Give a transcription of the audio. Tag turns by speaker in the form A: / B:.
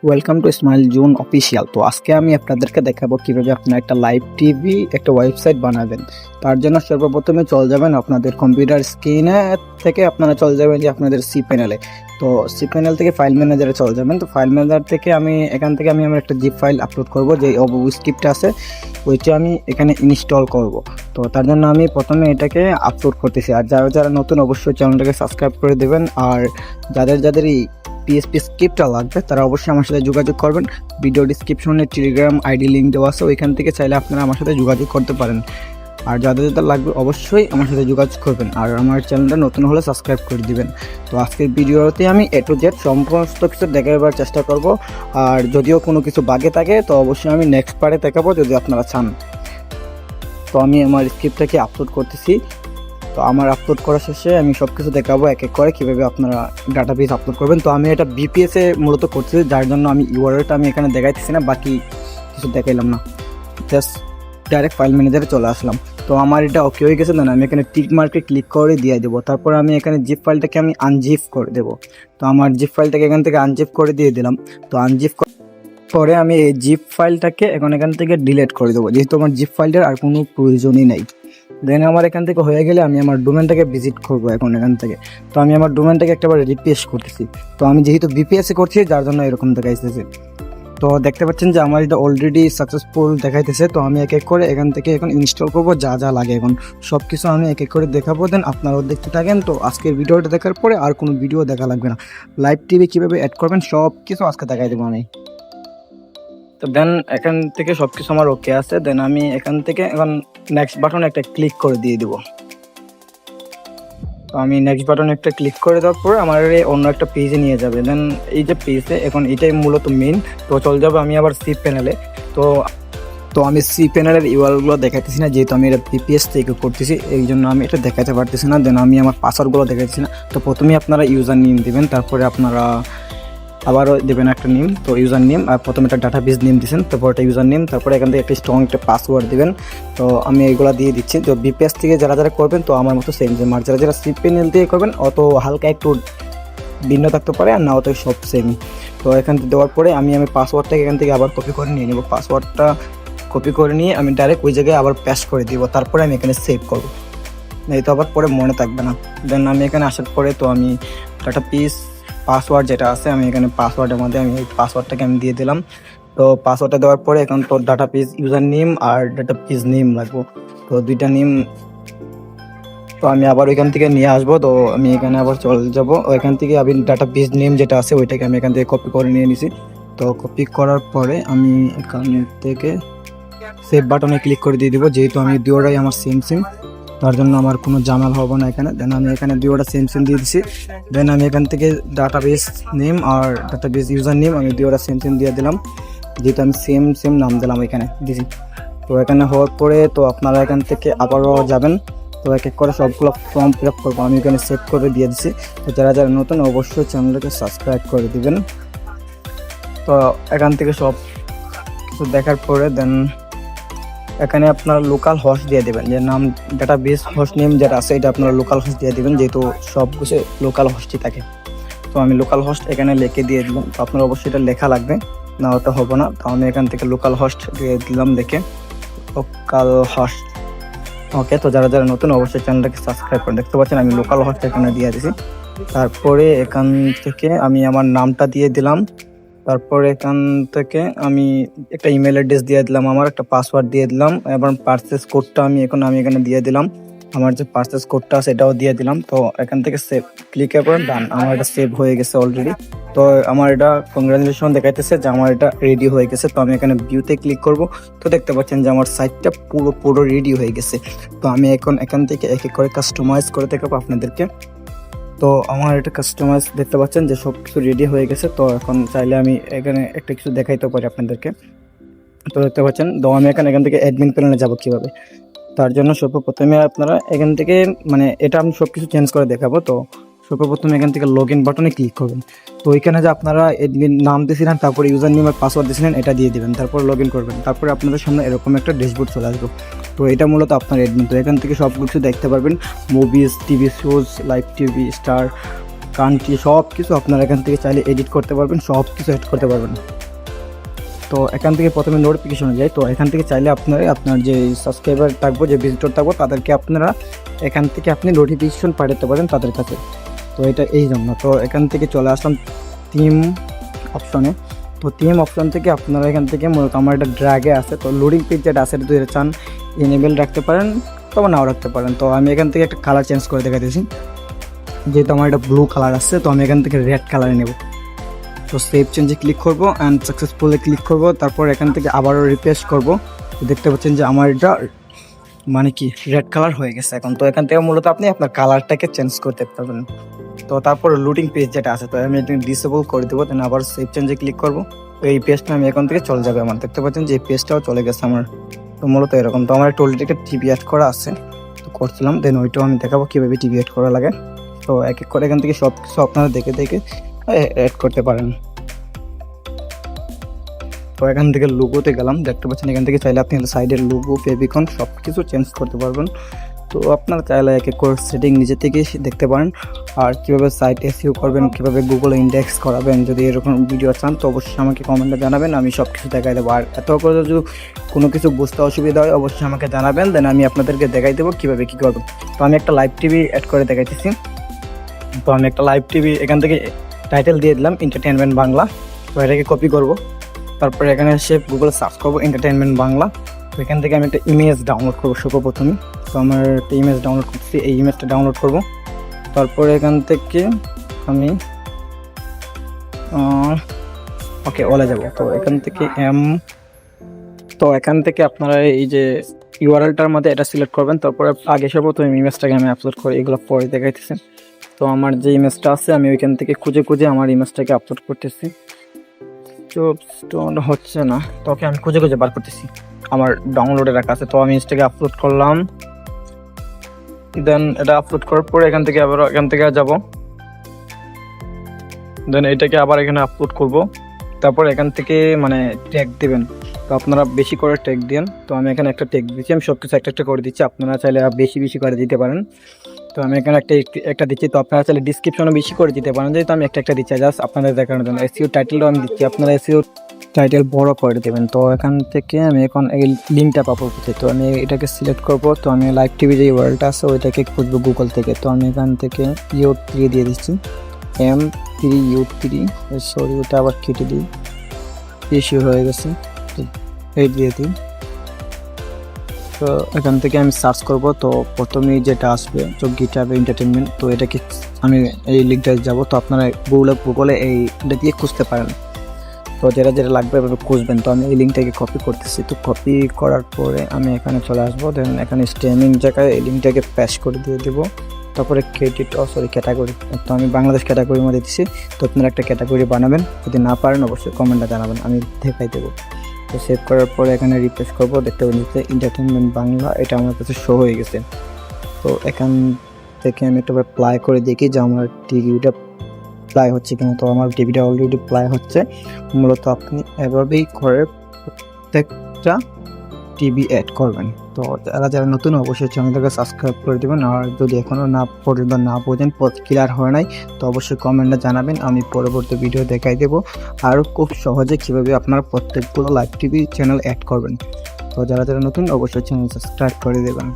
A: Welcome to smile zone official. তো আজকে আমি আপনাদেরকে দেখাবো কিভাবে আপনারা একটা লাইভ টিভি একটা ওয়েবসাইট বানাবেন। তার জন্য সর্বপ্রথমে চলে যাবেন আপনাদের কম্পিউটার স্ক্রিনে থেকে আপনারা চলে যাবেন যে আপনাদের সি প্যানেলে। তো সি প্যানেল থেকে ফাইল ম্যানেজারে চলে যাবেন। তো ফাইল ম্যানেজার থেকে এখান থেকে আমি আমার একটা জিপ ফাইল আপলোড করব, যে স্ক্রিপ্টটা আছে ওইটা আমি এখানে ইনস্টল করব। তো তার জন্য আমি প্রথমে এটাকে আপলোড করতেছি। আর যারা যারা নতুন অবশ্যই চ্যানেলটাকে সাবস্ক্রাইব করে দেবেন। আর যাদের এই পিএসপি স্ক্রিপ্টটা লাগবে তারা অবশ্যই আমার সাথে যোগাযোগ করবেন। ভিডিও ডিসক্রিপশনে টেলিগ্রাম আইডি লিঙ্ক দেওয়া আছে, ওইখান থেকে চাইলে আপনারা আমার সাথে যোগাযোগ করতে পারেন। আর যাদের লাগবে অবশ্যই আমার সাথে যোগাযোগ করবেন। আর আমার চ্যানেলটা নতুন হলে সাবস্ক্রাইব করে দিবেন। তো আজকের ভিডিওতে আমি A to Z সমস্ত কিছু দেখাবার চেষ্টা করব। আর যদিও কোনো কিছু বাগে থাকে তো অবশ্যই আমি নেক্সট পার্টে দেখাবো যদি আপনারা চান। তো আমি আমার স্ক্রিপ্টটাকে আপলোড করতেছি। তো আমার আপলোড করা শেষে আমি সব কিছু দেখাবো এক এক করে কীভাবে আপনারা ডাটাবেস আপলোড করবেন। তো আমি এটা বিপিএসে মূলত করতেছি, যার জন্য আমি ইউআরএলটা আমি এখানে দেখাইতেছি না, বাকি কিছু দেখাইলাম না, জাস্ট ডাইরেক্ট ফাইল ম্যানেজারে চলে আসলাম। তো আমার এটা ওকে হয়ে গেছে, দেন আমি এখানে টিক মার্কে ক্লিক করে দিয়ে দেবো। তারপর আমি এখানে জিপ ফাইলটাকে আমি আনজিপ করে দেবো। তো আমার জিপ ফাইলটাকে এখান থেকে আনজিপ করে দিয়ে দিলাম। তো আনজিপ পরে আমি এই জিপ ফাইলটাকে এখান থেকে ডিলিট করে দেবো, যেহেতু আমার জিপ ফাইলটার আর কোনো প্রয়োজনই নাই। দেন আমার এখান থেকে হয়ে গেলে আমি আমার ডোমেনটাকে ভিজিট করবো এখান থেকে। তো আমি আমার ডোমেনটাকে একটাবার রিফ্রেশ করতেছি। তো আমি যেহেতু বিপিএসে করছি যার জন্য এরকম দেখাইতেছে। তো দেখতে পাচ্ছেন যে আমার এটা অলরেডি সাকসেসফুল দেখাইতেছে। তো আমি এক এক করে এখান থেকে এখন ইনস্টল করবো যা যা লাগে, এখন সব কিছু আমি এক এক করে দেখাবো। দেন আপনারাও দেখতে থাকেন। তো আজকের ভিডিওটা দেখার পরে আর কোনো ভিডিও দেখা লাগবে না, লাইভ টিভি কীভাবে অ্যাড করবেন সব কিছু আজকে দেখাই দেবো আমি। তো দেন এখান থেকে সব কিছু আমার ওকে আছে। দেন আমি এখান থেকে এখন নেক্সট বাটনে একটা ক্লিক করে দিয়ে দিব। তো আমি নেক্সট বাটনে একটা ক্লিক করে দেওয়ার পরে আমার অন্য একটা পেজে নিয়ে যাবে। দেন এই যে পেজে এখন এটাই মূলত মেইন। তো চলে যাবো আমি আবার সি প্যানেলে। তো আমি সি প্যানেলের ইউআরএলগুলো দেখাইতেছি না, যেহেতু আমি এটা পিপিএস থেকে করতেছি, এই জন্য আমি এটা দেখাতে পারতেছি না। দেন আমি আমার পাসওয়ার্ডগুলো দেখাইতেছি না। তো প্রথমেই আপনারা ইউজার নেম দেবেন, তারপরে আপনারা আবারও দেবেন একটা নেম। তো ইউজার নেম, আর প্রথমে একটা ডাটাবেস নেম দিচ্ছেন, তারপর একটা ইউজার নেম, তারপরে এখান থেকে একটা স্ট্রং একটা পাসওয়ার্ড দেবেন। তো আমি এইগুলো দিয়ে দিচ্ছি। তো বিপিএস থেকে যারা যারা করবেন তো আমার মতো সেম সেম, আর যারা যারা সি প্যানেল দিয়ে করবেন অত হালকা একটু ভিন্ন থাকতে পারে, আর না অত সব সেম। তো এখান থেকে দেওয়ার পরে আমি পাসওয়ার্ডটাকে এখান থেকে আবার কপি করে নিয়ে নেব। পাসওয়ার্ডটা কপি করে নিয়ে আমি ডাইরেক্ট ওই জায়গায় আবার পেস্ট করে দিব। তারপরে আমি এখানে সেভ করবো, এই তো আবার পরে মনে থাকবে না। দেন আমি এখানে আসার পরে তো আমি ডাটাবেস পাসওয়ার্ড যেটা আছে আমি এখানে পাসওয়ার্ডের মধ্যে আমি এই পাসওয়ার্ডটাকে আমি দিয়ে দিলাম। তো পাসওয়ার্ডটা দেওয়ার পরে এখন তো ডাটাবেস ইউজার নেম আর ডাটাবেস নেম লাগবো, তো দুইটা নেম। তো আমি আবার ওইখান থেকে নিয়ে আসবো। তো আমি এখানে আবার চলে যাবো, ওইখান থেকে আমি ডাটাবেস নেম যেটা আছে ওইটাকে আমি এখান থেকে কপি করে নিয়ে নিছি। তো কপি করার পরে আমি এখান থেকে সেভ বাটনে ক্লিক করে দিয়ে দিব, যেহেতু আমি দুটোটাই আমার সেম সেম, তার জন্য আমার কোনো জামাল হবে না এখানে। দেন আমি এখানে দুটোটা সেম সেম দিয়ে দিচ্ছি। দেন আমি এখান থেকে ডাটাবেস নেম আর ডাটাবেস ইউজার নেম আমি দুটোটা সেম সেম দিয়ে দিলাম, যেহেতু আমি সেম সেম নাম দিলাম এখানে দিছি। তো এখানে হওয়ার পরে তো আপনারা এখান থেকে আবারও যাবেন। তো এক এক করে সবগুলো ফর্ম ফিল আপ করবো, আমি এখানে সেভ করে দিয়ে দিচ্ছি। তো যারা যারা নতুন অবশ্যই চ্যানেলটাকে সাবস্ক্রাইব করে দিবেন। তো এখান থেকে সব কিছু দেখার পরে দেন এখানে আপনারা লোকাল হোস্ট দিয়ে দেবেন, যে নাম ডাটাবেস হোস্ট নেম যেটা আছে এটা আপনারা লোকাল হোস্ট দিয়ে দেবেন, যেহেতু সব কিছু লোকাল হোস্টই থাকে। তো আমি লোকাল হোস্ট এখানে লিখে দিয়ে দিলাম। তো আপনার অবশ্যই এটা লেখা লাগবে, না ওটা হবে না। তো আমি এখান থেকে লোকাল হোস্ট দিয়ে দিলাম দেখে, লোকাল হোস্ট। ওকে, তো যারা যারা নতুন অবশ্যই চ্যানেলটাকে সাবস্ক্রাইব করে, দেখতে পাচ্ছেন আমি লোকাল হোস্ট এখানে দিয়ে দিয়েছি। তারপরে এখান থেকে আমি আমার নামটা দিয়ে দিলাম। তারপরে এখান থেকে আমি একটা ইমেল অ্যাড্রেস দিয়ে দিলাম, আমার একটা পাসওয়ার্ড দিয়ে দিলাম, এবং পারচেস কোডটা আমি এখানে দিয়ে দিলাম। আমার যে পারচেস কোডটা আছে এটাও দিয়ে দিলাম। তো এখান থেকে সেভ ক্লিক করে ডান, আমার এটা সেভ হয়ে গেছে অলরেডি। তো আমার এটা কংগ্রাচুলেশন দেখাইতেছে যে আমার এটা রেডি হয়ে গেছে। তো আমি এখানে ভিউতে ক্লিক করব। তো দেখতে পাচ্ছেন যে আমার সাইটটা পুরো রেডি হয়ে গেছে। তো আমি এখন এখান থেকে এক এক করে কাস্টমাইজ করে দেখাবো আপনাদেরকে। তো আমার এটা কাস্টমাইজ দেখতে পাচ্ছেন যে সব কিছু রেডি হয়ে গেছে। তো এখন চাইলে আমি এখানে একটা কিছু দেখাইতে পারি আপনাদেরকে। তো দেখতে পাচ্ছেন, তো আমি এখান থেকে অ্যাডমিন প্যানেলে যাব কিভাবে। তার জন্য সর্বপ্রথমে আপনারা এখান থেকে এটা আমি সব কিছু চেঞ্জ করে দেখাবো। তো সর্বপ্রথমে এখান থেকে লগ ইন বাটনে ক্লিক করবেন। তো ওইখানে যে আপনারা অ্যাডমিন নাম দিয়েছিলেন, তারপরে ইউজার নেম আর পাসওয়ার্ড দিয়েছিলেন এটা দিয়ে দেবেন, তারপর লগ ইন করবেন। তারপরে আপনাদের সামনে এরকম একটা ড্যাশবোর্ড চলে আসবে। তো এটা মূলত আপনার অ্যাডমিন। তো এখান থেকে সব কিছু দেখতে পারবেন, movies, TV shows, live TV, star, country সব কিছু আপনারা এখান থেকে চাইলে এডিট করতে পারবেন, সব কিছু এড করতে পারবেন। তো এখান থেকে প্রথমে নোটিফিকেশনে যায়। তো এখান থেকে চাইলে আপনার যে সাবস্ক্রাইবার থাকবো, যে ভিজিটর থাকবো, তাদেরকে আপনারা এখান থেকে আপনি নোটিফিকেশন পাঠাতে পারেন তাদের কাছে। তো এটা এই জন্য। তো এখান থেকে চলে আসলাম থিম অপশনে। তো থিম অপশন থেকে আপনারা এখান থেকে মূলত আমার একটা ড্র্যাগে আছে, তো লোডিং পেজ যেটা আছে এটা যদি চান এনেবেল রাখতে পারেন, তবে নাও রাখতে পারেন। তো আমি এখান থেকে একটা কালার চেঞ্জ করে দেখাতেছি। যেহেতু আমার একটা ব্লু কালার আছে, তো আমি এখান থেকে রেড কালারে নেব। তো সেভ চেঞ্জে ক্লিক করব অ্যান্ড সাকসেসফুলে ক্লিক করব। তারপর এখান থেকে আবারও রিফ্রেশ করব। দেখতে পাচ্ছেন যে আমার এটা মানে কি রেড কালার হয়ে গেছে এখন। তো এখান থেকে মূলত আপনি আপনার কালারটাকে চেঞ্জ করতে পারবেন। তো তারপর লুডিং পেজ যেটা আছে, তো আমি এটা ডিসেবল করে দেবো, দেন আবার সেভ চেঞ্জে ক্লিক করব। তো এই পেজটা আমি এখান থেকে চলে যাবে আমার। দেখতে পাচ্ছেন যে এই পেজটাও চলে গেছে আমার। তো মূলত এরকম। তো আমার টোলটিকে টিভি অ্যাড করা আছে, তো করছিলাম, দেন ওইটাও আমি দেখাবো কীভাবে টিভি অ্যাড করা লাগে। তো এক এক করে এখান থেকে সব কিছু আপনারা দেখে দেখে অ্যাড করতে পারেন। তো এখান থেকে লোগোতে গেলাম, দেখতে পাচ্ছেন এখান থেকে চাইলে আপনি সাইডের লোগো, ফেভিকন সব কিছু চেঞ্জ করতে পারবেন। তো আপনারা চাইলে এক এক করে সেটিং নিজে থেকে দেখতে পারেন। আর কীভাবে সাইট এসইও করবেন, কীভাবে গুগলে ইন্ডেক্স করাবেন, যদি এরকম ভিডিও চান তো অবশ্যই আমাকে কমেন্টে জানাবেন, আমি সব কিছু দেখাই দেবো। আর এত করে যদি কোনো কিছু বুঝতে অসুবিধা হয় অবশ্যই আমাকে জানাবেন, দেন আমি আপনাদেরকে দেখাই দেবো কীভাবে কী করবো। তো আমি একটা লাইভ টিভি অ্যাড করে দেখাইতেছি। তো আমি একটা লাইভ টিভি এখান থেকে টাইটেল দিয়ে দিলাম এন্টারটেনমেন্ট বাংলা। তো এটাকে কপি করব, তারপরে এখানে এসে গুগলে সার্চ করবো এন্টারটেনমেন্ট বাংলা। তো এখান থেকে আমি একটা ইমেজ ডাউনলোড করবো সর্বপ্রথমে। তো আমার একটা ইমেজ ডাউনলোড করছি, এই ইমেজটা ডাউনলোড করব। তারপরে এখান থেকে আমি ওকে ওলে যাব। তো এখান থেকে তো এখান থেকে আপনারা এই যে ইউআরএলটার মধ্যে এটা সিলেক্ট করবেন। তারপরে আগে সর্বপ্রথম ইমেজটাকে আমি আপলোড করি, এগুলো পরে দেখাইতেছি। তো আমার যে ইমেজটা আছে আমি ওইখান থেকে খুঁজে খুঁজে আমার ইমেজটাকে আপলোড করতেছি। স্টোন হচ্ছে না, তো ওকে আমি খুঁজে খুঁজে বার করতেছি, আমার ডাউনলোডে রাখা আছে। তো আমি ইনস্টাকে আপলোড করলাম, দেন এটা আপলোড করার পরে এখান থেকে আবার এখান থেকে যাব, দেন এটাকে আবার এখানে আপলোড করব। তারপর এখান থেকে মানে ট্যাগ দেবেন, তো আপনারা বেশি করে ট্যাগ দেন। তো আমি এখানে একটা ট্যাগ দিচ্ছি, আমি সব কিছু একটা একটা করে দিচ্ছি, আপনারা চাইলে বেশি বেশি করে দিতে পারেন। তো আমি এখানে একটা দিচ্ছি, তো আপনারা চাইলে ডিসক্রিপশনে বেশি করে দিতে পারেন, যেহেতু আমি একটা দিচ্ছি জাস্ট আপনাদের দেখানোর জন্য। এসইও টাইটেলও আমি দিচ্ছি, আপনারা এসইও টাইটেল বড় করে দেবেন। তো এখান থেকে আমি এখন এই লিঙ্কটা পাবো, তো আমি এটাকে সিলেক্ট করব। তো আমি লাইভ টিভি যে ওয়ার্ল্ডটা আছে ওইটাকে খুঁজবো গুগল থেকে। তো আমি এখান থেকে U3 দিয়ে দিচ্ছি, M3U3, সরি ওটা আবার কেটে দিই, ইস্যু হয়ে গেছে, এই দিয়ে দিই। তো এখান থেকে আমি সার্চ করব। তো প্রথমেই যেটা আসবে তো গিটহাব এন্টারটেনমেন্ট, তো এটাকে আমি এই লিঙ্কটায় যাব। তো আপনারা গুগলে এইটা দিয়ে খুঁজতে পারেন। তো যেটা যেটা লাগবে এভাবে খুঁজবেন। তো আমি এই লিঙ্কটাকে কপি করতেছি। তো কপি করার পরে আমি এখানে চলে আসবো, দেন এখানে স্ট্রিমিং জায়গায় এই লিঙ্কটাকে পেস্ট করে দিয়ে দেবো। তারপরে ক্যাটাগরি, তো আমি বাংলাদেশ ক্যাটাগরির মধ্যে দিচ্ছি। তো আপনারা একটা ক্যাটাগরি বানাবেন, যদি না পারেন অবশ্যই কমেন্টে জানাবেন, আমি দেখাই দেবো। তো সেভ করার পরে এখানে রিফ্রেশ করবো, দেখতে পাচ্ছি এন্টারটেনমেন্ট বাংলা, এটা আমার কাছে শো হয়ে গেছে। তো এখান থেকে আমি একটা প্লাই করে দেখি যে আমার টিভিটা প্লাই হচ্ছে কিনা। তো আমার টিভিটা অলরেডি প্লাই হচ্ছে। মূলত আপনি এভাবেই করে প্রত্যেকটা টিভি অ্যাড করবেন। তো যারা নতুন অবশ্যই চ্যানেলটাকে সাবস্ক্রাইব করে দেবেন। আর যদি এখনও না বোঝেন, ক্লিয়ার হয় নাই, তো অবশ্যই কমেন্টে জানাবেন, আমি পরবর্তী ভিডিও দেখাই দেবো আর খুব সহজে কীভাবে আপনারা প্রত্যেকগুলো লাইভ টিভি চ্যানেল অ্যাড করবেন। তো যারা নতুন অবশ্যই চ্যানেল সাবস্ক্রাইব করে দেবেন।